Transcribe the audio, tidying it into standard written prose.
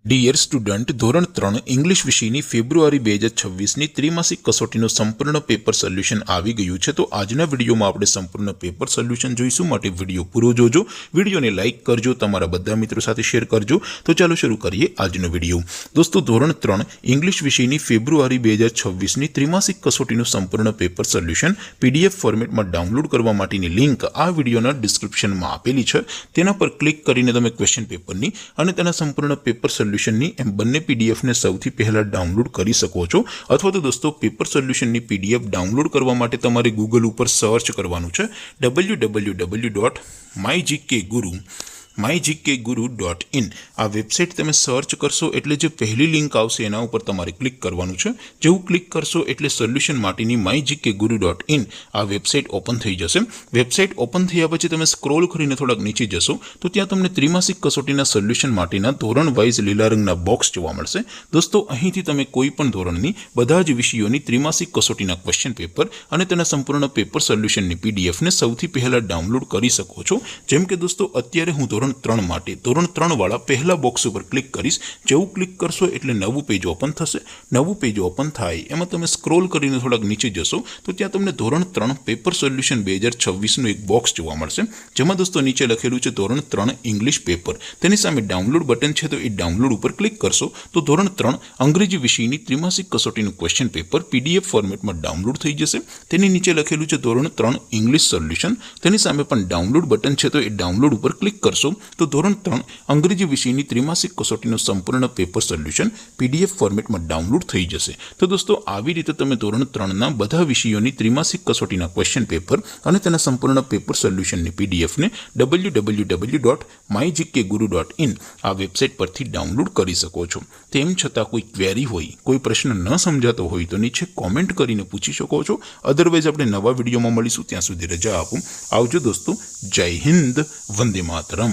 Dear student, ધોરણ 3 English વિષયની ફેબ્રુઆરી 2026ની ત્રિમાસિક કસોટીનું સંપૂર્ણ પેપર સોલ્યુશન આવી ગયું છે। તો આજના વિડીયોમાં આપણે સંપૂર્ણ પેપર સોલ્યુશન જોઈશું, માટે વિડીયો પૂરો જોજો, વિડીયોને લાઇક કરજો, તમારા બધા મિત્રો સાથે શેર કરજો। તો ચાલો શરૂ કરીએ આજનો વિડીયો। દોસ્તો, ધોરણ 3 ઇંગ્લિશ વિષયની ફેબ્રુઆરી 2026ની ત્રિમાસિક કસોટીનું સંપૂર્ણ પેપર સોલ્યુશન પીડીએફ ફોર્મેટમાં ડાઉનલોડ કરવા માટેની લિંક આ વિડીયોના ડિસ્ક્રિપ્શનમાં આપેલી છે। તેના પર ક્લિક કરીને તમે ક્વેશ્ચન પેપરની અને તેના સંપૂર્ણ પેપર સોલ્યુશનની એમ બંને પીડીએફને સૌથી પહેલા ડાઉનલોડ કરી શકો છો। અથવા તો દોસ્તો, પેપર સોલ્યુશનની પીડીએફ ડાઉનલોડ કરવા માટે તમારે ગૂગલ ઉપર સર્ચ કરવાનું છે www.mygkguru.in। આ વેબસાઇટ તમે સર્ચ કરશો એટલે જે પહેલી લિંક આવશે એના ઉપર તમારે ક્લિક કરવાનું છે। જેવું ક્લિક કરશો એટલે સોલ્યુશન માટેની mygkguru.in આ વેબસાઇટ ઓપન થઈ જશે। વેબસાઇટ ઓપન થયા પછી તમે સ્ક્રોલ કરીને થોડાક નીચે જશો તો ત્યાં તમને ત્રિમાસિક કસોટીના સોલ્યુશન માટેના ધોરણ વાઇઝ લીલા રંગના બોક્સ જોવા મળશે। દોસ્તો, અહીંથી તમે કોઈ પણ ધોરણની બધા જ વિષયોની ત્રિમાસિક કસોટીના ક્વેશ્ચન પેપર અને તેના સંપૂર્ણ પેપર સોલ્યુશનની પીડીએફને સૌથી પહેલા ડાઉનલોડ કરી શકો છો। જેમ કે દોસ્તો, અત્યારે હું ધોરણ 3 માટે ધોરણ 3 વાળા પહેલા બોક્સ ઉપર ક્લિક કરીશ। જેવું ક્લિક કરશો એટલે નવું પેજ ઓપન થશે। નવું પેજ ઓપન થાય એમાં તમે સ્ક્રોલ કરીને થોડાક નીચે જશો તો ત્યાં તમને ધોરણ 3 પેપર સોલ્યુશન 2026નું એક બોક્સ જોવા મળશે, જેમાં દોસ્તો નીચે લખેલું છે ધોરણ 3 ઇંગ્લિશ પેપર। તેની સામે ડાઉનલોડ બટન છે, તો એ ડાઉનલોડ ઉપર ક્લિક કરશો તો ધોરણ 3 અંગ્રેજી વિષયની ત્રિમાસિક કસોટીનું ક્વેશ્ચન પેપર પીડીએફ ફોર્મેટમાં ડાઉનલોડ થઈ જશે। તેની નીચે લખેલું છે ધોરણ 3 ઇંગ્લિશ સોલ્યુશન। તેની સામે પણ ડાઉનલોડ બટન છે, તો એ ડાઉનલોડ ઉપર ક્લિક કરશો તો ધોરણ 3 અંગ્રેજી વિષયની ત્રિમાસિક કસોટીનું સંપૂર્ણ પેપર સોલ્યુશન પીડીએફ ફોર્મેટમાં ડાઉનલોડ થઈ જશે। તો દોસ્તો, આવી રીતે તમે ધોરણ 3ના બધા વિષયોની ત્રિમાસિક કસોટીના ક્વેશ્ચન પેપર અને તેના સંપૂર્ણ પેપર સોલ્યુશનની પીડીએફને www.mygkguru.in આ વેબસાઇટ પરથી ડાઉનલોડ કરી શકો છો। તેમ છતાં કોઈ ક્વેરી હોય, કોઈ પ્રશ્ન ન સમજાતો હોય તો નીચે કોમેન્ટ કરીને પૂછી શકો છો। અધરવાઇઝ આપણે નવા વિડીયોમાં મળીશું, ત્યાં સુધી રજા આપો। આવજો દોસ્તો, જય હિન્દ, વંદે માતરમ।